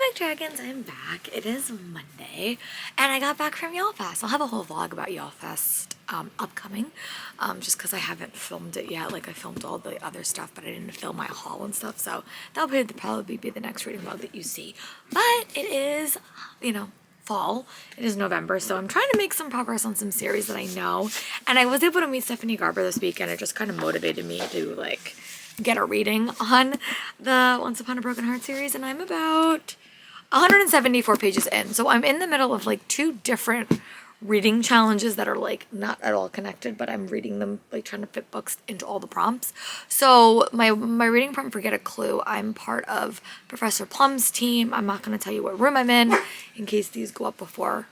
back, dragons. I'm back. It is Monday, and I got back from Yallfest. I'll have a whole vlog about Yallfest upcoming, just because I haven't filmed it yet. Like, I filmed all the other stuff, but I didn't film my haul and stuff, so that'll probably be the next reading vlog that you see. But it is, you know, fall. It is November, so I'm trying to make some progress on some series that I know, and I was able to meet Stephanie Garber this weekend. It just kind of motivated me to, like, get a reading on the Once Upon a Broken Heart series, and I'm about 174 pages in. So I'm in the middle of like two different reading challenges that are like not at all connected, but I'm reading them, like trying to fit books into all the prompts. So my reading prompt for Get a Clue, I'm part of Professor Plum's team. I'm not going to tell you what room I'm in case these go up before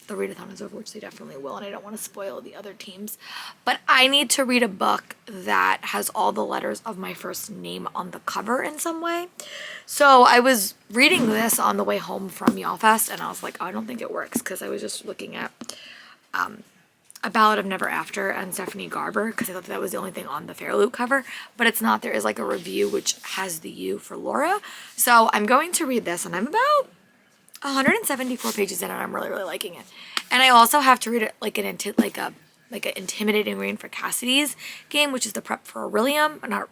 the readathon is over, which they definitely will, and I don't want to spoil the other teams. But I need to read a book that has all the letters of my first name on the cover in some way. So I was reading this on the way home from Yallfest, and I was like, oh, I don't think it works, because I was just looking at A Ballad of Never After and Stephanie Garber, because I thought that was the only thing on the Fairloot cover, but it's not. There is like a review which has the U for Laura. So I'm going to read this, and I'm about 174 pages in, and I'm really liking it. And I also have to read it like an intimidating reading for Cassidy's game, which is the prep for her Realmathon.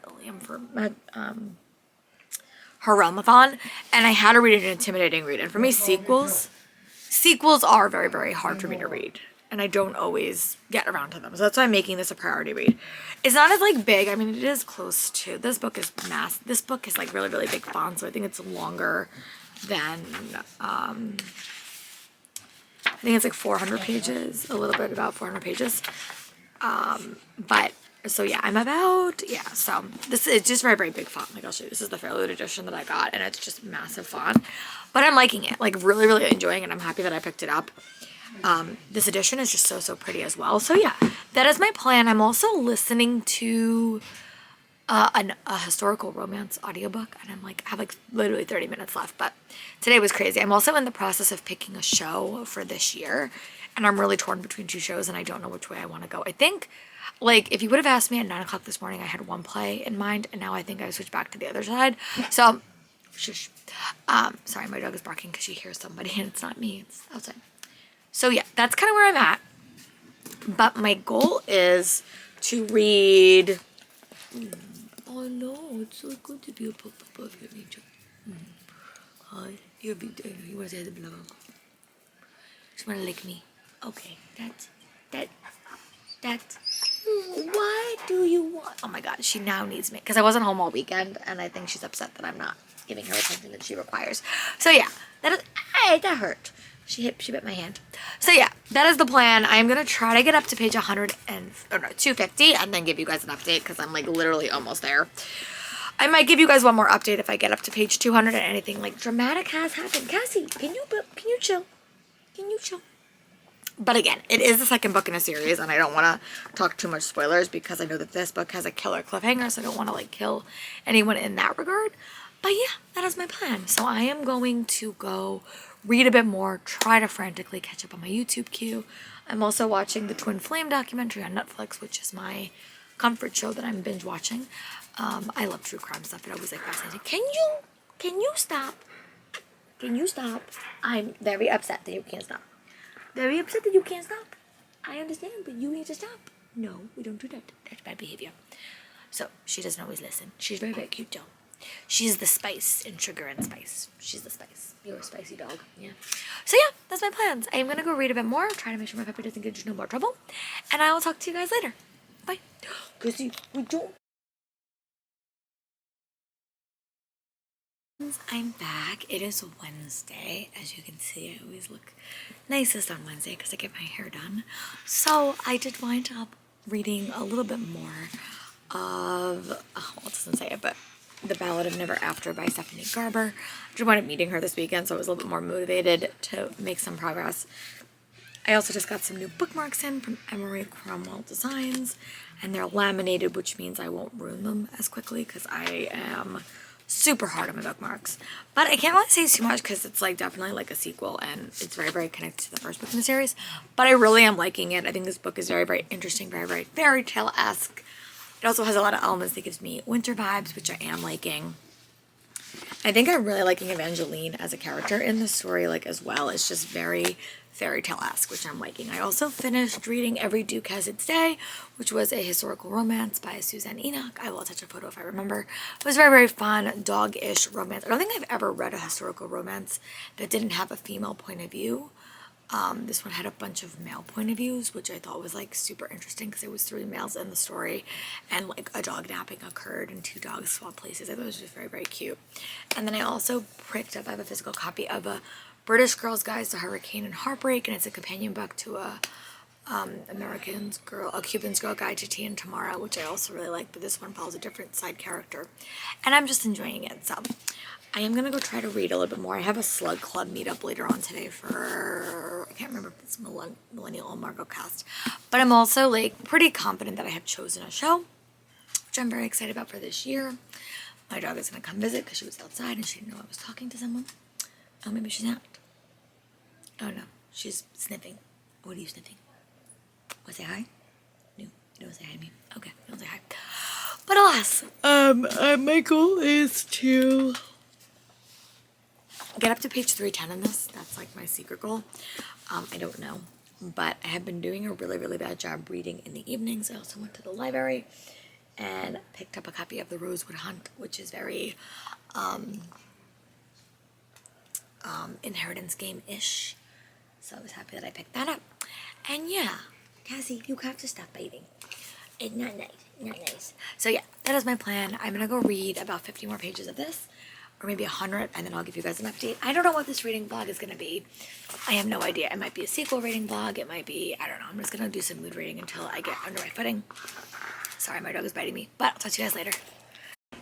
And I had to read an intimidating read. And for me, sequels are very hard for me to read, and I don't always get around to them. So that's why I'm making this a priority read. It's not as like big. I mean, it is close to, this book is This book is like really big font, so I think it's longer than I think it's like 400 pages, a little bit about 400 pages. But so yeah, I'm about, yeah, so this is just very big font. Like, I'll show you, this is the Fairloot edition that I got, and it's just massive font, but I'm liking it, like really enjoying it. I'm happy that I picked it up. This edition is just so pretty as well. So yeah, that is my plan. I'm also listening to a historical romance audiobook, and I'm like, I have like literally 30 minutes left, but today was crazy. I'm also in the process of picking a show for this year, and I'm really torn between two shows, and I don't know which way I want to go. I think, like, if you would have asked me at 9 o'clock this morning, I had one play in mind, and now I think I switched back to the other side. So shush. Sorry, my dog is barking because she hears somebody, and it's not me, it's outside. So yeah, that's kind of where I'm at, but my goal is to read. Oh no, it's so good to be a pop of your nature. Hi, you're a big dino. You want to say the blog? Just want to lick me. Okay, that. Why do you want? Oh my god, she now needs me. Because I wasn't home all weekend, and I think she's upset that I'm not giving her attention that she requires. So yeah, that hurt. She bit my hand. So yeah, that is the plan. I'm going to try to get up to page 250 and then give you guys an update, because I'm like literally almost there. I might give you guys one more update if I get up to page 200 and anything like dramatic has happened. Cassie, can you chill? Can you chill? But again, it is the second book in a series, and I don't want to talk too much spoilers because I know that this book has a killer cliffhanger, so I don't want to like kill anyone in that regard. But yeah, that is my plan. So I am going to go read a bit more, try to frantically catch up on my YouTube queue. I'm also watching the Twin Flame documentary on Netflix, which is my comfort show that I'm binge watching. I love true crime stuff. It always like fascinating. Can you stop? Can you stop? I'm very upset that you can't stop. Very upset that you can't stop. I understand, but you need to stop. No, we don't do that. That's bad behavior. So she doesn't always listen. She's very cute though. She's the spice in Sugar and Spice. She's the spice. You're a spicy dog. Yeah. So yeah, that's my plans. I am going to go read a bit more, try to make sure my puppy doesn't get into no more trouble. And I will talk to you guys later. Bye. Chrissy, we don't. I'm back. It is Wednesday. As you can see, I always look nicest on Wednesday because I get my hair done. So I did wind up reading a little bit more of, well, it doesn't say it, but The Ballad of Never After by Stephanie Garber. I just wound up meeting her this weekend, so I was a little bit more motivated to make some progress. I also just got some new bookmarks in from Emery Cromwell Designs, and they're laminated, which means I won't ruin them as quickly because I am super hard on my bookmarks. But I can't really say too much because it's like definitely like a sequel, and it's very connected to the first book in the series. But I really am liking it. I think this book is very interesting, very fairy tale-esque. It also has a lot of elements that gives me winter vibes, which I am liking. I think I'm really liking Evangeline as a character in the story, like, as well. It's just very fairy tale-esque, which I'm liking. I also finished reading Every Duke Has Its Day, which was a historical romance by Suzanne Enoch. I will attach a photo if I remember. It was very, very fun, dog-ish romance. I don't think I've ever read a historical romance that didn't have a female point of view. This one had a bunch of male point of views, which I thought was like super interesting because there was 3 males in the story, and like a dog napping occurred and 2 dogs swapped places. I thought it was just very, very cute. And then I also picked up, I have a physical copy of a British Girl's Guide to Hurricane and Heartbreak, and it's a companion book to a Cuban's Girl Guide to Tea and Tomorrow, which I also really like, but this one follows a different side character, and I'm just enjoying it. So I am gonna go try to read a little bit more. I have a Slug Club meetup later on today for, I can't remember if it's Millennial or Margot Cast, but I'm also like pretty confident that I have chosen a show, which I'm very excited about for this year. My dog is gonna come visit because she was outside and she didn't know I was talking to someone. Oh, maybe she's not. Oh no, she's sniffing. What are you sniffing? Want to say hi? No, you don't say hi to me. Okay, you don't say hi. But alas, my goal is to get up to page 310 in this. That's like my secret goal. I don't know, but I have been doing a really, really bad job reading in the evenings. I also went to the library and picked up a copy of The Rosewood Hunt, which is very inheritance game-ish. So I was happy that I picked that up. And yeah, Cassie, you have to stop biting. It's not nice. Not nice. So yeah, that is my plan. I'm gonna go read about 50 more pages of this, or maybe 100, and then I'll give you guys an update. I don't know what this reading vlog is gonna be. I have no idea. It might be a sequel reading vlog. It might be, I don't know. I'm just gonna do some mood reading until I get under my footing. Sorry, my dog is biting me, but I'll talk to you guys later.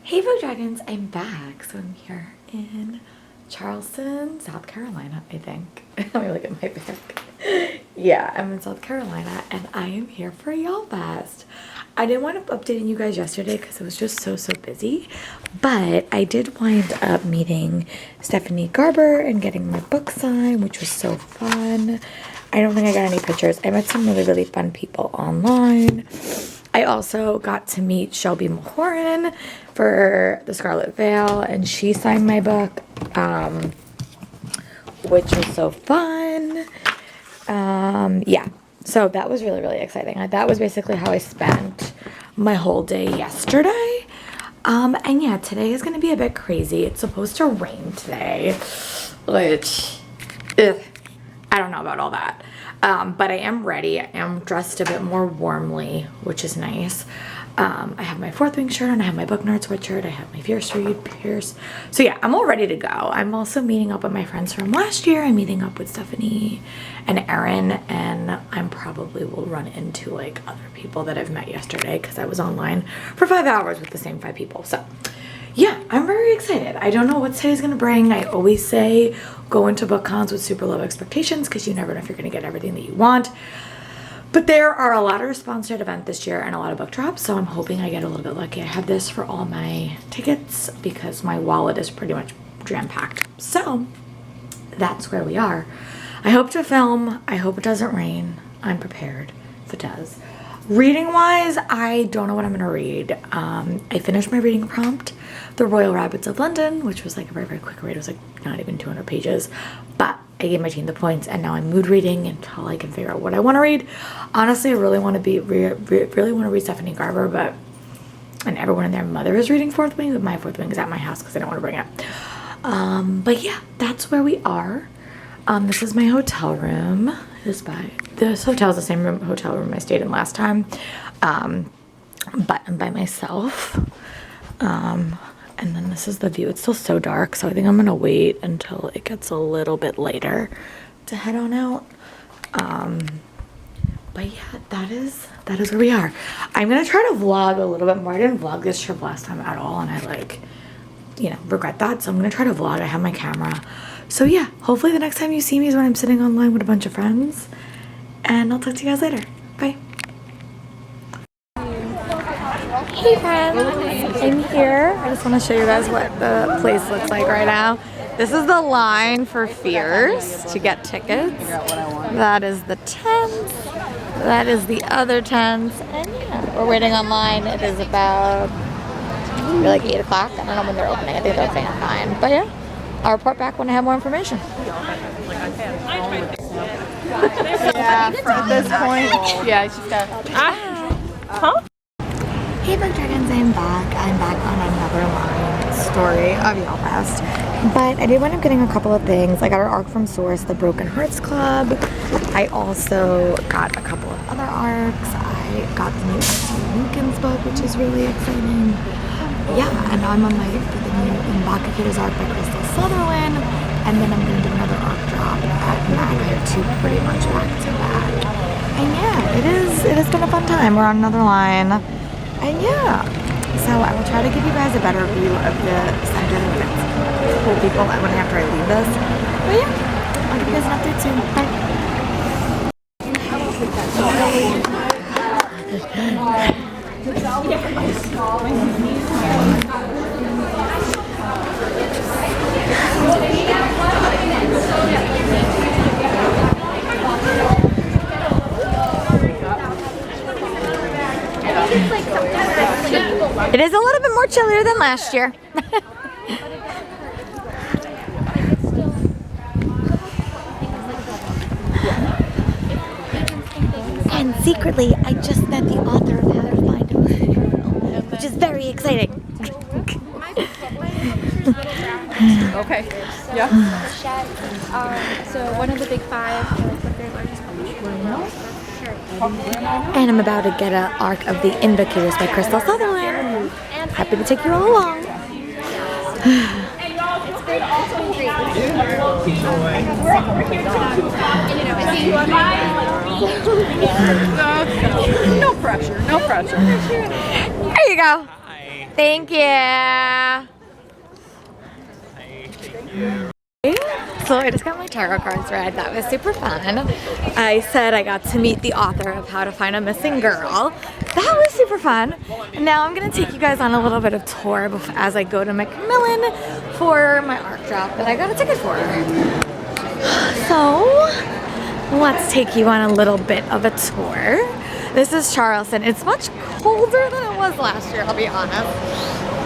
Hey, Vogue Dragons, I'm back. So I'm here in Charleston, South Carolina, I think. Let me look at my bag. Yeah, I'm in South Carolina, and I am here for Yallfest. I didn't wind up updating you guys yesterday because it was just so busy, but I did wind up meeting Stephanie Garber and getting my book signed, which was so fun. I don't think I got any pictures. I met some really, really fun people online. I also got to meet Shelby Mahoran for The Scarlet Veil, and she signed my book, which was so fun. Yeah, so that was really, really exciting. That was basically how I spent my whole day yesterday. And yeah, today is going to be a bit crazy. It's supposed to rain today, which, I don't know about all that. But I am ready. I am dressed a bit more warmly, which is nice. I have my Fourth Wing shirt on. I have my Book Nerd sweatshirt. I have my Fierce Read Pierce. So yeah, I'm all ready to go. I'm also meeting up with my friends from last year. I'm meeting up with Stephanie and Erin, and I'm probably will run into like other people that I've met yesterday because I was online for 5 hours with the same 5 people. So yeah, I'm very excited. I don't know what today's gonna bring. I always say go into book cons with super low expectations because you never know if you're gonna get everything that you want. But there are a lot of sponsored events this year and a lot of book drops, so I'm hoping I get a little bit lucky. I have this for all my tickets because my wallet is pretty much jam-packed. So that's where we are. I hope to film. I hope it doesn't rain. I'm prepared if it does. Reading-wise, I don't know what I'm going to read. I finished my reading prompt, The Royal Rabbits of London, which was like a very, very quick read. It was like not even 200 pages, but I gave my team the points, and now I'm mood reading until I can figure out what I want to read. Honestly, I really want to really want to read Stephanie Garber, and everyone and their mother is reading Fourth Wing, but my Fourth Wing is at my house because I don't want to bring it. But yeah, that's where we are. This is my hotel room. This hotel is the same hotel room I stayed in last time, but I'm by myself. And then this is the view. It's still so dark, so I think I'm gonna wait until it gets a little bit later to head on out. But yeah, that is where we are. I'm gonna try to vlog a little bit more. I didn't vlog this trip last time at all, and I regret that. So I'm gonna try to vlog. I have my camera. So yeah, hopefully the next time you see me is when I'm sitting online with a bunch of friends, and I'll talk to you guys later. Bye. Hey friends, I'm here. I just want to show you guys what the place looks like right now. This is the line for Fierce to get tickets. That is the tent. That is the other tent. And yeah, we're waiting online. It is about Maybe like 8 o'clock. I don't know when they're opening. I think they're opening at 9. But yeah, I'll report back when I have more information. Yeah, at this point, yeah, she's got. Huh? Hey Book Dragons, I'm back. I'm back on another line story of Yallfest. But I did wind up getting a couple of things. I got an arc from Source, the Broken Hearts Club. I also got a couple of other arcs. I got the new Lincoln's book, which is really exciting. Yeah, and now I'm on my for the new Invocator's arc by Crystal Sutherland. And then I'm going to do another arc drop at Mag 2 pretty much back to back. And yeah, it has been a fun time. We're on another line. And yeah, so I will try to give you guys a better view of the center of the cool people after I leave this. But yeah, I'll give you guys an update soon. It is a little bit more chillier than last year. And secretly, I just met the author of How to Find a Missing Girl, which is very exciting. Okay. Yeah. So one of the big 5, what their largest publisher. And I'm about to get an arc of The Invocators by Crystal Sutherland. Happy to take you all along. It's been great. No pressure. No pressure. There you go. Hi. Thank you. Hi. Thank you. So I just got my tarot cards read. That was super fun. I said I got to meet the author of How to Find a Missing Girl. That was super fun. And now I'm going to take you guys on a little bit of tour as I go to Macmillan for my art drop that I got a ticket for. So let's take you on a little bit of a tour. This is Charleston. It's much colder than it was last year, I'll be honest.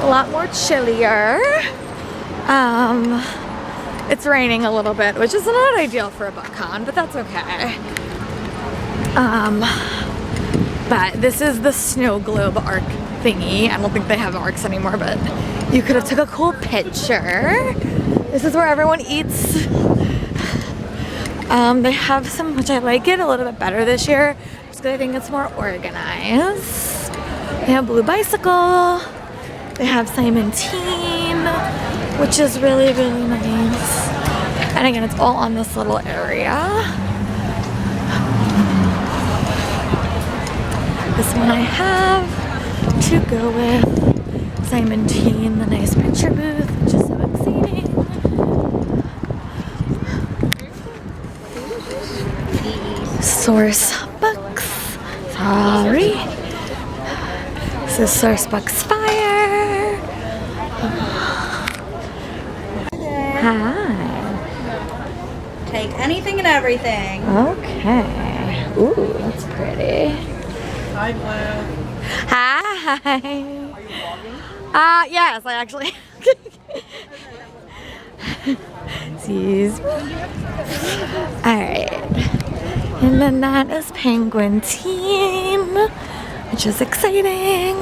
A lot more chillier. It's raining a little bit, which is not ideal for a book con, but that's okay. But this is the snow globe arc thingy. I don't think they have arcs anymore, but you could have took a cool picture. This is where everyone eats. They have some, which I like it a little bit better this year, just because I think it's more organized. They have Blue Bicycle. They have Simon Teen, which is really, really nice. And again, it's all on this little area. This one I have to go with Simon Teen, the nice picture booth, which is so exciting. Source Books. Sorry. This is Source Books Fire. Hi. Take anything and everything. Okay. Ooh, that's pretty. Hi, Blue. Hi. Yes, I actually. Excuse me. Alright. And then that is Penguin Teen, which is exciting.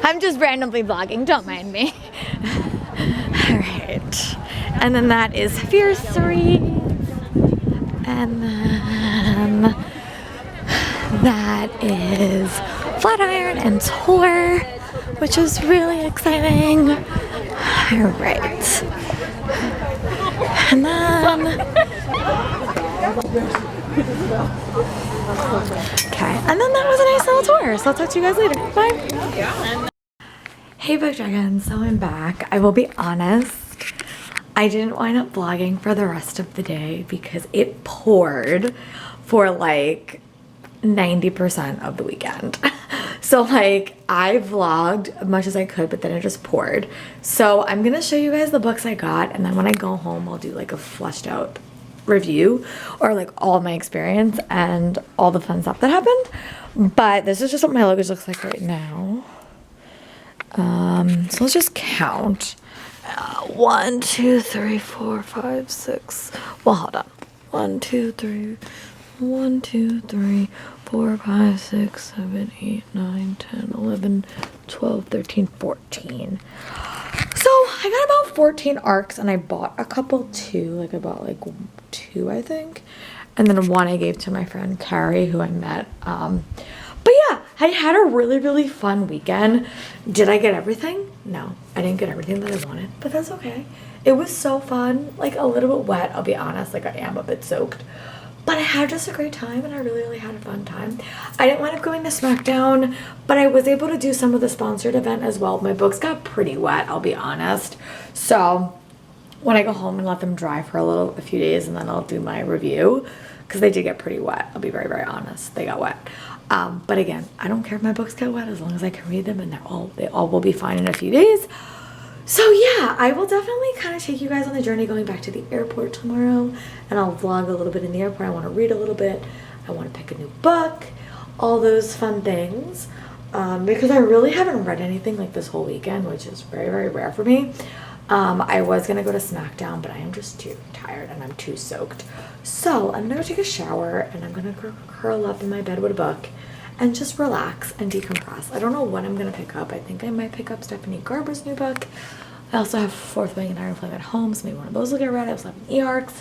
I'm just randomly vlogging, don't mind me. Alright. And then that is Fierce 3. And then that is Flatiron and Tor, which is really exciting. Alright. And then okay, and then that was a nice little tour, so I'll talk to you guys later. Bye. Hey Book Dragons, so I'm back. I will be honest, I didn't wind up vlogging for the rest of the day because it poured for like 90% of the weekend. So like I vlogged as much as I could, but then it just poured. So I'm gonna show you guys the books I got, and then when I go home I'll do like a fleshed out review or like all my experience and all the fun stuff that happened. But this is just what my luggage looks like right now. So let's just count. 1, 2, 3, 4, 5, 6. Well, hold on. 1, 2, 3. 1, 2, 3, 4, 5, 6, 7, 8, 9, 10, 11, 12, 13, 14. So I got about 14 arcs, and I bought a couple too. Like I bought like 2, I think, and then 1 I gave to my friend Carrie, who I met. But yeah, I had a really fun weekend. Did I get everything? No, I didn't get everything that I wanted, but that's okay. It was so fun. Like a little bit wet, I'll be honest. Like I am a bit soaked. But I had just a great time, and I really had a fun time. I didn't wind up going to SmackDown, but I was able to do some of the sponsored event as well. My books got pretty wet, I'll be honest. So when I go home and let them dry for a few days, and then I'll do my review, because they did get pretty wet. I'll be very honest. They got wet. But again, I don't care if my books get wet as long as I can read them, and they all will be fine in a few days. So yeah, I will definitely kind of take you guys on the journey going back to the airport tomorrow, and I'll vlog a little bit in the airport. I want to read a little bit. I want to pick a new book, all those fun things, because I really haven't read anything like this whole weekend, which is very rare for me. I was going to go to SmackDown, but I am just too tired and I'm too soaked. So I'm going to go take a shower, and I'm going to curl up in my bed with a book and just relax and decompress. I don't know what I'm going to pick up. I think I might pick up Stephanie Garber's new book. I also have Fourth Wing and Iron Flame at home, so maybe one of those will get read. I also have an E-Arcs.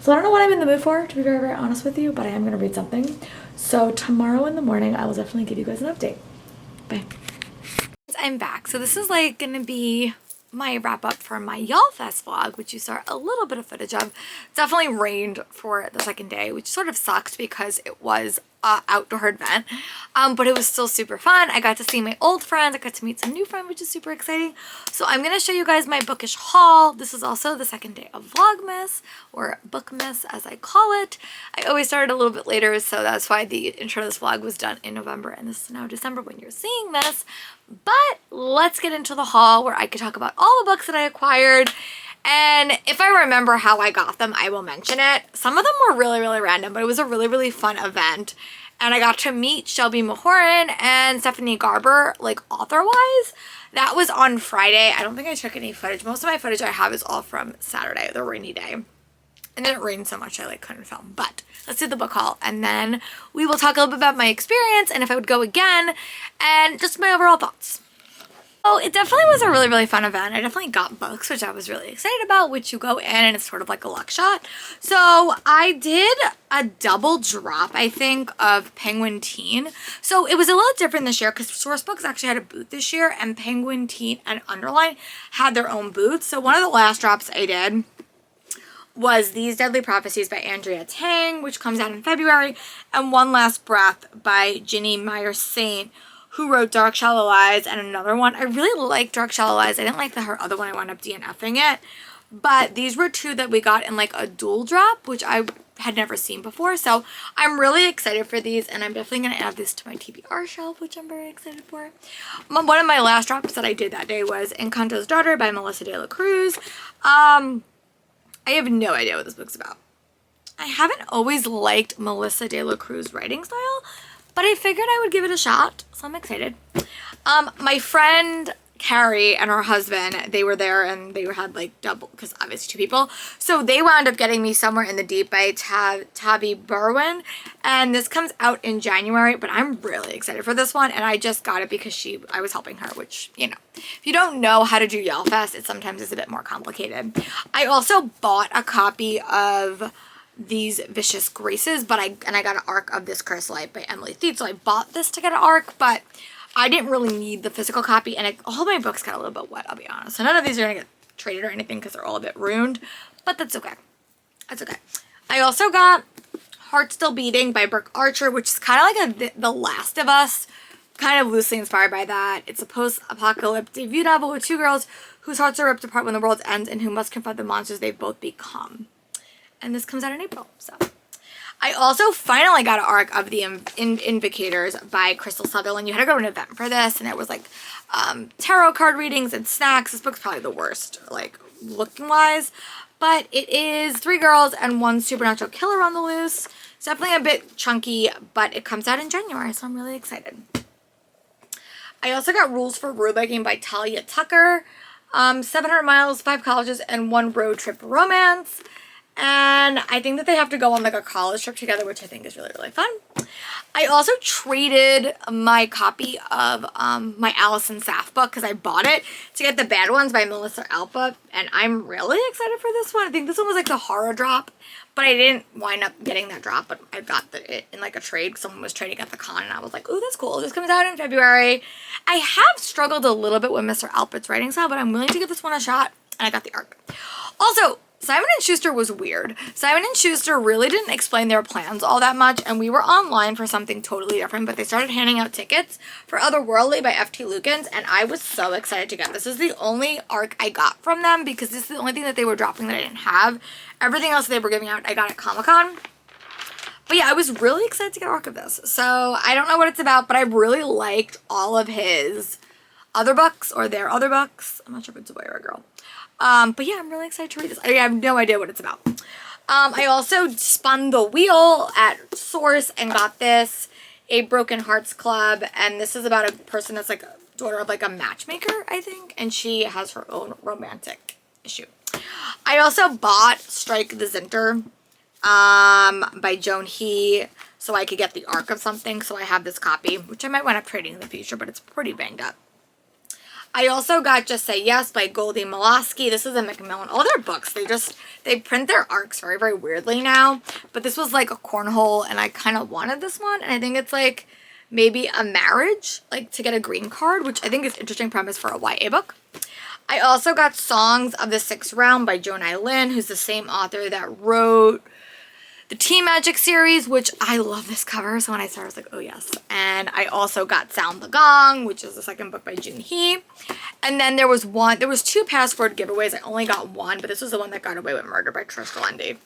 So I don't know what I'm in the mood for, to be very honest with you, but I am going to read something. So tomorrow in the morning, I will definitely give you guys an update. Bye. I'm back. So this is like going to be my wrap up for my Yallfest vlog, which you saw a little bit of footage of. Definitely rained for the second day, which sort of sucked because it was an outdoor event, but it was still super fun. I got to see my old friends. I got to meet some new friends, which is super exciting. So I'm going to show you guys my bookish haul. This is also the second day of Vlogmas, or BookMas as I call it. I always started a little bit later, so that's why the intro to this vlog was done in November, and this is now December when you're seeing this. But let's get into the haul, where I could talk about all the books that I acquired. And if I remember how I got them, I will mention it. Some of them were really random, but it was a really fun event. And I got to meet Shelby Mahoran and Stephanie Garber, like author-wise. That was on Friday. I don't think I took any footage. Most of my footage I have is all from Saturday, the rainy day. And then it rained so much I couldn't film. But let's do the book haul, and then we will talk a little bit about my experience and if I would go again, and just my overall thoughts. Oh, it definitely was a really fun event. I definitely got books, which I was really excited about, which you go in and it's sort of like a luck shot. So I did a double drop, I think, of Penguin Teen. So it was a little different this year because Source Books actually had a booth this year, and Penguin Teen and Underline had their own booths. So one of the last drops I did was These Deadly Prophecies by Andrea Tang, which comes out in February, and One Last Breath by Ginny Meyer-Saint, who wrote Dark Shallow Lies and another one. I really like Dark Shallow Lies. I didn't like her other one. I wound up DNFing it. But these were 2 that we got in like a dual drop, which I had never seen before. So I'm really excited for these, and I'm definitely going to add this to my TBR shelf, which I'm very excited for. One of my last drops that I did that day was Encanto's Daughter by Melissa de la Cruz. I have no idea what this book's about. I haven't always liked Melissa de la Cruz's writing style, but I figured I would give it a shot, so I'm excited. My friend Carrie and her husband, they were there, and they had like double, because obviously 2 people. So they wound up getting me Somewhere in the Deep by Tavi Berwin, and this comes out in January, but I'm really excited for this one, and I just got it because I was helping her, which, you know, if you don't know how to do Yallfest, it sometimes is a bit more complicated. I also bought a copy of These Vicious Graces, but I got an ARC of This Cursed Life by Emily Thied, so I bought this to get an ARC, but I didn't really need the physical copy, and all my books got a little bit wet, I'll be honest. So none of these are going to get traded or anything because they're all a bit ruined, but that's okay. That's okay. I also got Heart Still Beating by Brooke Archer, which is kind of like The Last of Us, kind of loosely inspired by that. It's a post-apocalyptic debut novel with 2 girls whose hearts are ripped apart when the world ends and who must confront the monsters they've both become. And this comes out in April, so. I also finally got an ARC of The Invocators by Crystal Sutherland. You had to go to an event for this, and it was like tarot card readings and snacks. This book's probably the worst, like, looking-wise. But it is 3 girls and 1 supernatural killer on the loose. It's definitely a bit chunky, but it comes out in January, so I'm really excited. I also got Rules for Road Biking by Talia Tucker. 700 Miles, 5 Colleges, and 1 Road Trip Romance. And I think that they have to go on like a college trip together, which I think is really, really fun. I also traded my copy of my Allison Saff book because I bought it to get The Bad Ones by Melissa Alpa. And I'm really excited for this one. I think this one was like the horror drop, but I didn't wind up getting that drop. But I got it in like a trade. Someone was trading at the con and I was like, ooh, that's cool. This comes out in February. I have struggled a little bit with Mr. Alpit's writing style, but I'm willing to give this one a shot. And I got the arc. Also, Simon & Schuster was weird. Simon & Schuster really didn't explain their plans all that much, and we were online for something totally different, but they started handing out tickets for Otherworldly by F.T. Lukens, and I was so excited to get this. This is the only arc I got from them because this is the only thing that they were dropping that I didn't have. Everything else they were giving out, I got at Comic-Con. But yeah, I was really excited to get an arc of this. So I don't know what it's about, but I really liked all of his other books or their other books. I'm not sure if it's a boy or a girl. But yeah, I'm really excited to read this. I have no idea what it's about. I also spun the wheel at Source and got this, A Broken Hearts Club. And this is about a person that's like a daughter of like a matchmaker, I think. And she has her own romantic issue. I also bought Strike the Zinter by Joan He so I could get the arc of something. So I have this copy, which I might wind up trading in the future, but it's pretty banged up. I also got Just Say Yes by Goldie Molosky. This is a Macmillan. All their books, they print their arcs very, very weirdly now. But this was like a cornhole, and I kind of wanted this one. And I think it's like maybe a marriage, like to get a green card, which I think is an interesting premise for a YA book. I also got Songs of the Sixth Realm by Jonai Lin, who's the same author that wrote the Tea Magic series, which I love this cover. So when I saw it, I was like, oh yes. And I also got Sound the Gong, which is the second book by Jun He. And then there was 2 password giveaways. I only got 1, but this was the one that got away with Murder by Trish Glendy.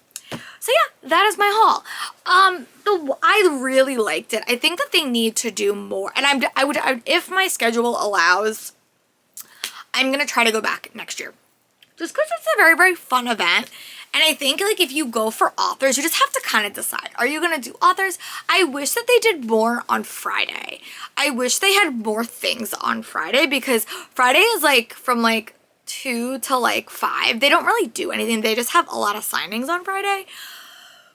So yeah, that is my haul. I really liked it. I think that they need to do more. And I would, if my schedule allows, I'm going to try to go back next year. Just because it's a very, very fun event. And I think, like, if you go for authors, you just have to kind of decide. Are you going to do authors? I wish that they did more on Friday. I wish they had more things on Friday because Friday is, like, from, like, 2 to, like, 5. They don't really do anything. They just have a lot of signings on Friday.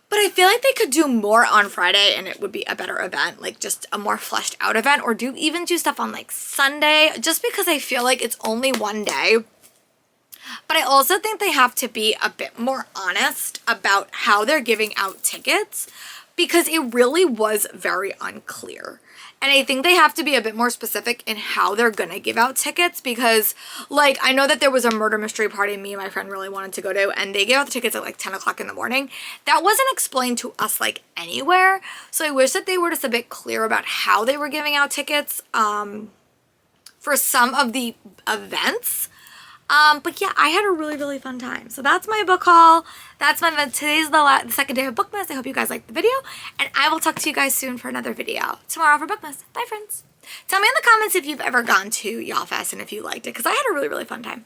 But I feel like they could do more on Friday and it would be a better event, like just a more fleshed out event, or even do stuff on, like, Sunday, just because I feel like it's only one day. But I also think they have to be a bit more honest about how they're giving out tickets because it really was very unclear. And I think they have to be a bit more specific in how they're going to give out tickets because, like, I know that there was a murder mystery party me and my friend really wanted to go to, and they gave out the tickets at, like, 10 o'clock in the morning. That wasn't explained to us, like, anywhere. So I wish that they were just a bit clear about how they were giving out tickets for some of the events. But yeah, I had a really, really fun time. So that's my book haul. Today's the second day of BookMas. I hope you guys liked the video, and I will talk to you guys soon for another video tomorrow for BookMas. Bye, friends. Tell me in the comments if you've ever gone to Yallfest and if you liked it, because I had a really, really fun time.